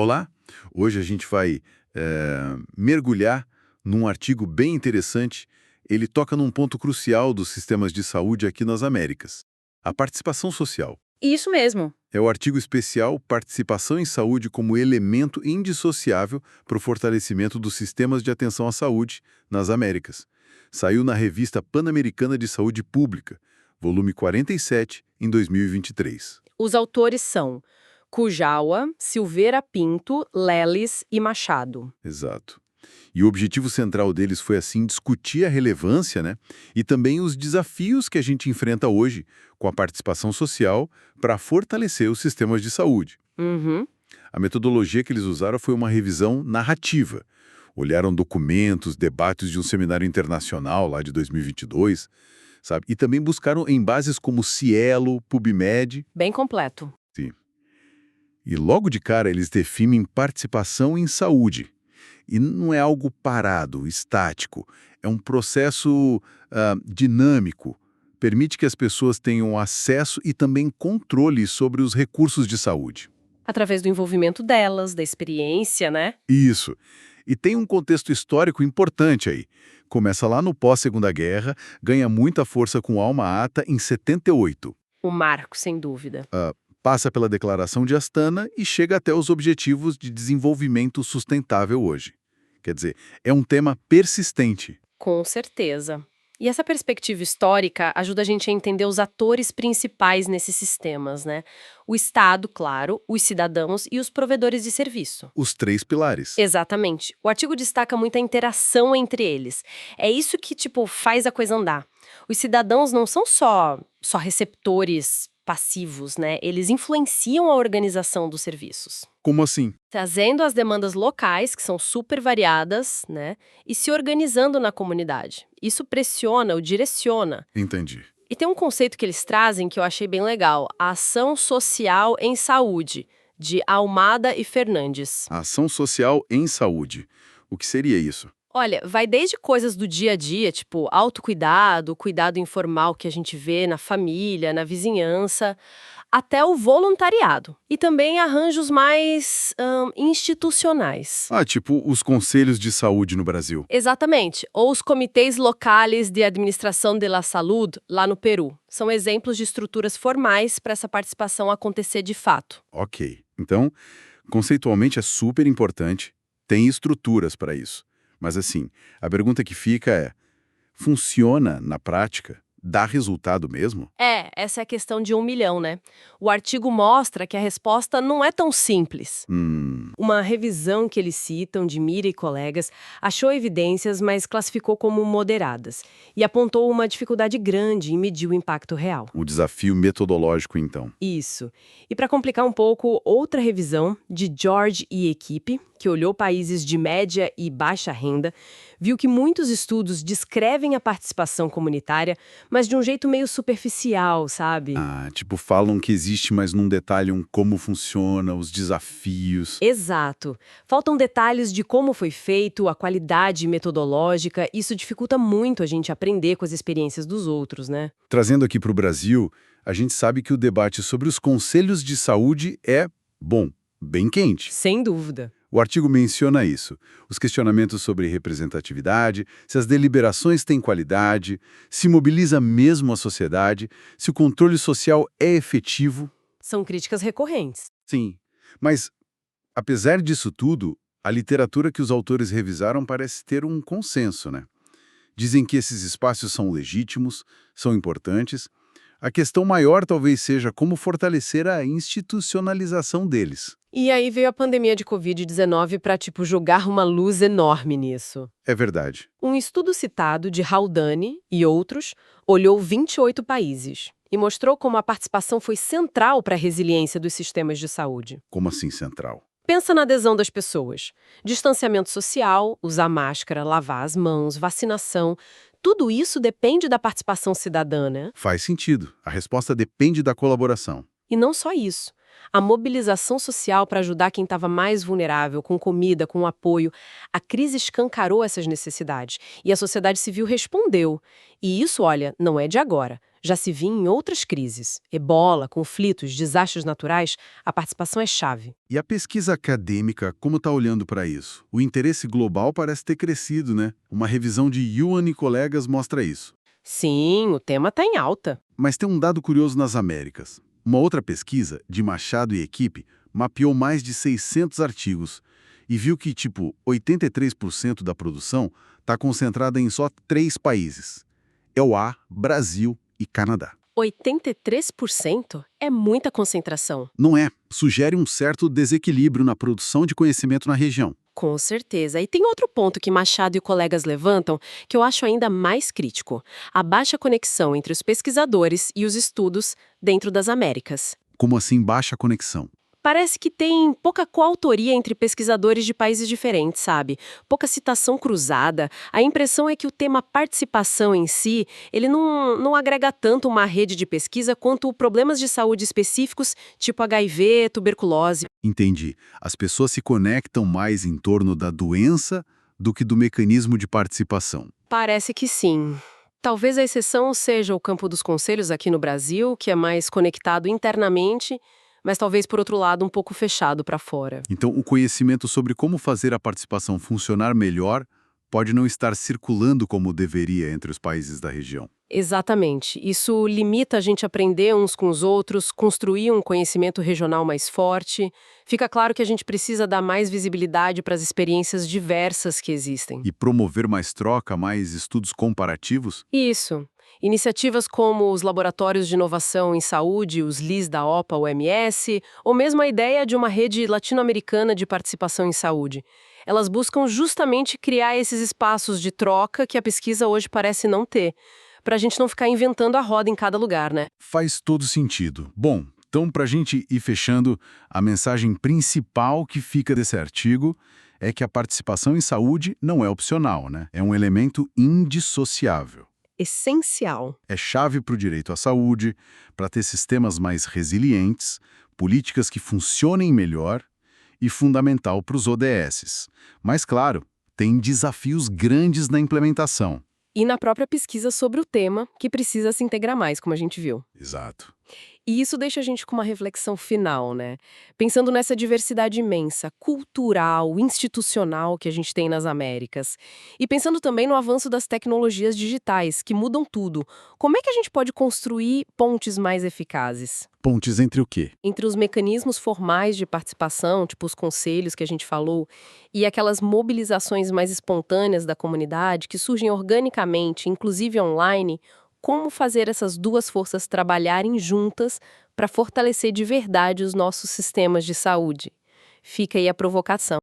Olá, hoje a gente vai mergulhar num artigo bem interessante. Ele toca num ponto crucial dos sistemas de saúde aqui nas Américas. A participação social. Isso mesmo. É o artigo especial Participação em Saúde como elemento indissociável para o fortalecimento dos sistemas de atenção à saúde nas Américas. Saiu na Revista Pan-Americana de Saúde Pública, volume 47, em 2023. Os autores são Kujawa, Silveira Pinto, Leles e Machado. Exato. E o objetivo central deles foi, assim, discutir a relevância, né, e também os desafios que a gente enfrenta hoje com a participação social para fortalecer os sistemas de saúde. Uhum. A metodologia que eles usaram foi uma revisão narrativa. Olharam documentos, debates de um seminário internacional lá de 2022, sabe? E também buscaram em bases como Cielo, PubMed. Bem completo. Sim. E logo de cara eles definem participação em saúde. E não é algo parado, estático. É um processo dinâmico. Permite que as pessoas tenham acesso e também controle sobre os recursos de saúde. Através do envolvimento delas, da experiência, né? Isso. E tem um contexto histórico importante aí. Começa lá no pós-Segunda Guerra, ganha muita força com Alma Ata em 78. O marco, sem dúvida. Passa pela Declaração de Astana e chega até os Objetivos de Desenvolvimento Sustentável hoje. Quer dizer, é um tema persistente. Com certeza. E essa perspectiva histórica ajuda a gente a entender os atores principais nesses sistemas, né? O Estado, claro, os cidadãos e os provedores de serviço. Os três pilares. Exatamente. O artigo destaca muita interação entre eles. É isso que, faz a coisa andar. Os cidadãos não são só receptores passivos, né? Eles influenciam a organização dos serviços. Como assim? Trazendo as demandas locais, que são super variadas, né? E se organizando na comunidade. Isso pressiona ou direciona. Entendi. E tem um conceito que eles trazem que eu achei bem legal. A ação social em saúde, de Almada e Fernandes. Ação social em saúde. O que seria isso? Olha, vai desde coisas do dia a dia, tipo autocuidado, cuidado informal que a gente vê na família, na vizinhança, até o voluntariado. E também arranjos mais institucionais. Tipo os conselhos de saúde no Brasil. Exatamente. Ou os comitês locais de administração de la salud, lá no Peru. São exemplos de estruturas formais para essa participação acontecer de fato. Ok. Então, conceitualmente é super importante, tem estruturas para isso. Mas assim, a pergunta que fica é, funciona na prática? Dá resultado mesmo? Essa é a questão de 1 milhão, né? O artigo mostra que a resposta não é tão simples. Uma revisão que eles citam, de Mira e colegas, achou evidências, mas classificou como moderadas. E apontou uma dificuldade grande em medir o impacto real. O desafio metodológico, então. Isso. E para complicar um pouco, outra revisão, de George e equipe, que olhou países de média e baixa renda, viu que muitos estudos descrevem a participação comunitária, mas de um jeito meio superficial, sabe? Falam que existe, mas não detalham como funciona, os desafios. Exato. Faltam detalhes de como foi feito, a qualidade metodológica, isso dificulta muito a gente aprender com as experiências dos outros, né? Trazendo aqui para o Brasil, a gente sabe que o debate sobre os conselhos de saúde é, bem quente. Sem dúvida. O artigo menciona isso, os questionamentos sobre representatividade, se as deliberações têm qualidade, se mobiliza mesmo a sociedade, se o controle social é efetivo. São críticas recorrentes. Sim, mas, apesar disso tudo, a literatura que os autores revisaram parece ter um consenso, né? Dizem que esses espaços são legítimos, são importantes. A questão maior talvez seja como fortalecer a institucionalização deles. E aí veio a pandemia de Covid-19 para, jogar uma luz enorme nisso. É verdade. Um estudo citado de Haldane e outros olhou 28 países e mostrou como a participação foi central para a resiliência dos sistemas de saúde. Como assim central? Pensa na adesão das pessoas. Distanciamento social, usar máscara, lavar as mãos, vacinação. Tudo isso depende da participação cidadã, né? Faz sentido. A resposta depende da colaboração. E não só isso. A mobilização social para ajudar quem estava mais vulnerável, com comida, com apoio. A crise escancarou essas necessidades e a sociedade civil respondeu. E isso, olha, não é de agora. Já se viu em outras crises, ebola, conflitos, desastres naturais, a participação é chave. E a pesquisa acadêmica, como está olhando para isso? O interesse global parece ter crescido, né? Uma revisão de Yuan e colegas mostra isso. Sim, o tema está em alta. Mas tem um dado curioso nas Américas. Uma outra pesquisa, de Machado e equipe, mapeou mais de 600 artigos e viu que, 83% da produção está concentrada em só 3 países. É o A, Brasil e Canadá. 83% é muita concentração. Não é, sugere um certo desequilíbrio na produção de conhecimento na região. Com certeza. E tem outro ponto que Machado e colegas levantam que eu acho ainda mais crítico: a baixa conexão entre os pesquisadores e os estudos dentro das Américas. Como assim baixa conexão? Parece que tem pouca coautoria entre pesquisadores de países diferentes, sabe? Pouca citação cruzada. A impressão é que o tema participação em si, ele não agrega tanto uma rede de pesquisa quanto problemas de saúde específicos, tipo HIV, tuberculose. Entendi. As pessoas se conectam mais em torno da doença do que do mecanismo de participação. Parece que sim. Talvez a exceção seja o campo dos conselhos aqui no Brasil, que é mais conectado internamente, mas talvez, por outro lado, um pouco fechado para fora. Então, o conhecimento sobre como fazer a participação funcionar melhor pode não estar circulando como deveria entre os países da região. Exatamente. Isso limita a gente a aprender uns com os outros, construir um conhecimento regional mais forte. Fica claro que a gente precisa dar mais visibilidade para as experiências diversas que existem. E promover mais troca, mais estudos comparativos? Isso. Iniciativas como os Laboratórios de Inovação em Saúde, os LIS da OPA-OMS, ou mesmo a ideia de uma rede latino-americana de participação em saúde. Elas buscam justamente criar esses espaços de troca que a pesquisa hoje parece não ter, para a gente não ficar inventando a roda em cada lugar, né? Faz todo sentido. Bom, então, para a gente ir fechando, a mensagem principal que fica desse artigo é que a participação em saúde não é opcional, né? É um elemento indissociável. Essencial. É chave para o direito à saúde, para ter sistemas mais resilientes, políticas que funcionem melhor e fundamental para os ODSs. Mas, claro, tem desafios grandes na implementação. E na própria pesquisa sobre o tema, que precisa se integrar mais, como a gente viu. Exato. E isso deixa a gente com uma reflexão final, né? Pensando nessa diversidade imensa, cultural, institucional que a gente tem nas Américas. E pensando também no avanço das tecnologias digitais, que mudam tudo. Como é que a gente pode construir pontes mais eficazes? Pontes entre o quê? Entre os mecanismos formais de participação, tipo os conselhos que a gente falou, e aquelas mobilizações mais espontâneas da comunidade que surgem organicamente, inclusive online. Como fazer essas duas forças trabalharem juntas para fortalecer de verdade os nossos sistemas de saúde? Fica aí a provocação.